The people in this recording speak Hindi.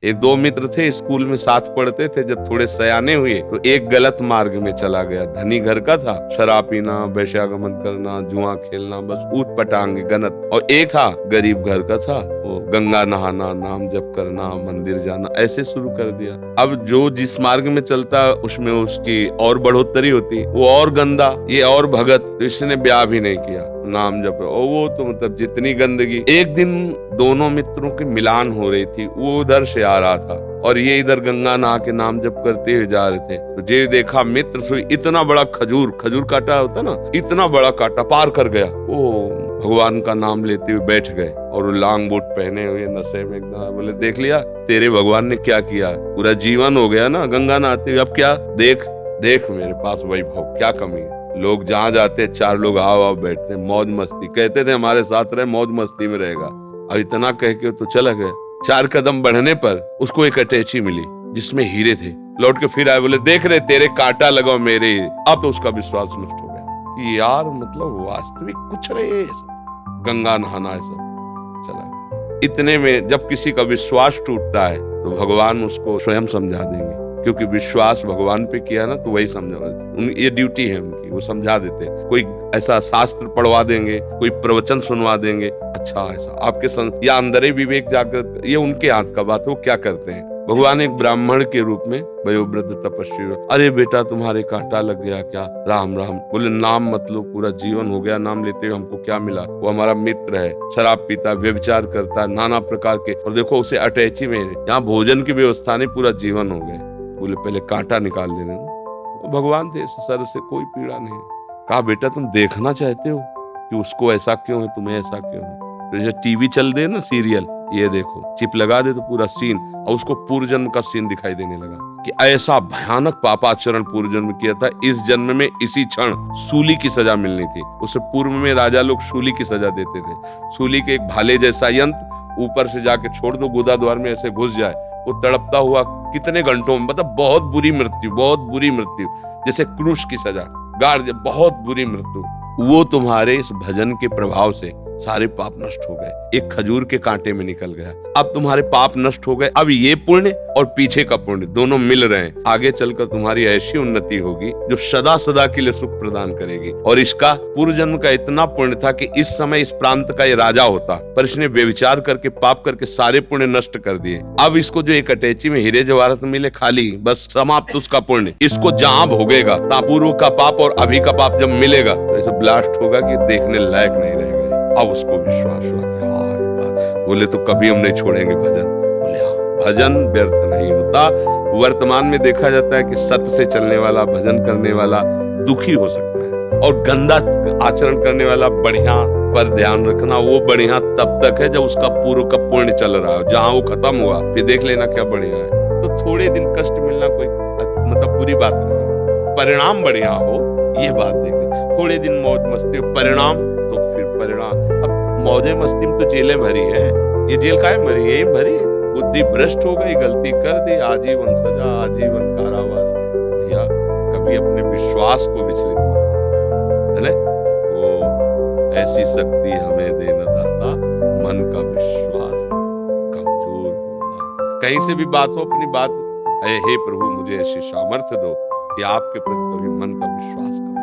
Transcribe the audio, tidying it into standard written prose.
ये दो मित्र थे, स्कूल में साथ पढ़ते थे। जब थोड़े सयाने हुए तो एक गलत मार्ग में चला गया। धनी घर का था, शराब पीना, वेश्यागमन करना, जुआ खेलना, बस ऊट पटांग गनत। और एक था गरीब घर का था, वो गंगा नहाना, नाम जप करना, मंदिर जाना, ऐसे शुरू कर दिया। अब जो जिस मार्ग में चलता उसमें उसकी और बढ़ोतरी होती, वो और गंदा, ये और भगत। तो इसने ब्याह भी नहीं किया, नाम जप। और वो तो मतलब जितनी गंदगी। एक दिन दोनों मित्रों की मिलान हो रही थी, वो उधर से आ रहा था और ये इधर गंगा नहा के नाम जप करते हुए जा रहे थे। तो ये देखा मित्र से इतना बड़ा खजूर काटा होता ना, इतना बड़ा काटा पार कर गया। वो भगवान का नाम लेते हुए बैठ गए और वो लांग बूट पहने हुए नशे में एकदम। बोले देख लिया तेरे भगवान ने क्या किया, पूरा जीवन हो गया ना गंगा नहाते हुए। अब क्या देख देख मेरे पास वैभव, क्या कमी है। लोग जहाँ जाते हैं चार लोग आओ बैठते हैं, मौज मस्ती। कहते थे हमारे साथ रहे, मौज मस्ती में रहेगा। और इतना कह के तो चला गया। 4 कदम बढ़ने पर उसको एक अटैची मिली जिसमें हीरे थे। लौट के फिर आए, बोले देख रहे तेरे कांटा लगाओ मेरे। अब तो उसका विश्वास नष्ट हो गया कि यार मतलब वास्तविक कुछ नहीं, गंगा नहाना है सब चला। इतने में जब किसी का विश्वास टूटता है तो भगवान उसको स्वयं समझा देंगे, क्योंकि विश्वास भगवान पे किया ना तो वही समझा। ये ड्यूटी है उनकी, वो समझा देते। कोई ऐसा शास्त्र पढ़वा देंगे, कोई प्रवचन सुनवा देंगे, अच्छा ऐसा आपके या अंदर ही विवेक जागृत, ये उनके हाथ का बात है। वो क्या करते हैं, भगवान एक ब्राह्मण के रूप में वयोवृद्ध तपस्वी, अरे बेटा तुम्हारे कांटा लग गया क्या, राम राम। बोले नाम मत लो, पूरा जीवन हो गया नाम लेते हुए, हमको क्या मिला। वो हमारा मित्र है, शराब पीता, व्यभिचार करता, नाना प्रकार के, और देखो उसे अटैची में यहाँ भोजन की व्यवस्था नहीं, पूरा जीवन हो गया। बोले पहले कांटा निकाल लेने। वो भगवान थे, सर से कोई पीड़ा नहीं। कहा बेटा तुम देखना चाहते हो कि उसको ऐसा क्यों है, तुम्हें ऐसा क्यों है। तो जैसे टीवी चल दे ना सीरियल, ये देखो चिप लगा दे तो पूरा सीन, और उसको पूर्व जन्म का सीन दिखाई देने लगा कि ऐसा भयानक पापाचरण पूर्व जन्म किया था, इस जन्म में इसी क्षण सूली की सजा मिलनी थी। उससे पूर्व में राजा लोग सूली की सजा देते थे। सूली के एक भाले जैसा यंत्र ऊपर से जाके छोड़ दो, गुदा द्वार में ऐसे घुस जाए, वो तड़पता हुआ कितने घंटों में, मतलब बहुत बुरी मृत्यु, बहुत बुरी मृत्यु, जैसे क्रूस की सजा, गाड़, बहुत बुरी मृत्यु। वो तुम्हारे इस भजन के प्रभाव से सारे पाप नष्ट हो गए, एक खजूर के कांटे में निकल गया। अब तुम्हारे पाप नष्ट हो गए। अब ये पुण्य और पीछे का पुण्य दोनों मिल रहे हैं। आगे चलकर तुम्हारी ऐसी उन्नति होगी जो सदा सदा के लिए सुख प्रदान करेगी। और इसका पूर्व जन्म का इतना पुण्य था कि इस समय इस प्रांत का ये राजा होता, पर इसने व्यभिचार करके पाप करके सारे पुण्य नष्ट कर दिए। अब इसको जो एक अटैची में हीरे जवाहरात मिले, खाली बस समाप्त उसका पुण्य। इसको जहां भोगेगा, पूर्व का पाप और अभी का पाप जब मिलेगा तो ऐसा ब्लास्ट होगा कि देखने लायक नहीं रहेगा। अब उसको विश्वास हुआ कि हाँ, बोले तो कभी हम नहीं छोड़ेंगे भजन। बोले हाँ, भजन व्यर्थ नहीं होता। वर्तमान में देखा जाता है कि सत्य से चलने वाला, भजन करने वाला दुखी हो सकता है, और गंदा आचरण करने वाला बढ़िया पर ध्यान रखना, वो बढ़िया तब तक है जब उसका पूर्व का पुण्य चल रहा है। जहां वो खत्म हुआ फिर देख लेना क्या बढ़िया है। तो थोड़े दिन कष्ट मिलना कोई मतलब बुरी बात नहीं है, परिणाम बढ़िया हो ये बात देखे। थोड़े दिन मौज मस्ती, परिणाम तो फिर परिणाम। अब मौजे मस्ती में तो जेलें भरी है, ये जेल काहे भरी है, यही भरी है। बुद्धि भ्रष्ट हो गई, गलती कर दी, आजीवन सजा, आजीवन कारावास। भैया कभी अपने विश्वास को विचलित मत करना, है ना। वो ऐसी शक्ति हमें देना दाता, मन का विश्वास कमजोर होना। कहीं से भी बात हो, अपनी बात हे प्रभु मुझे ऐसी सामर्थ्य दो कि आपके प्रति कभी मन का विश्वास करो।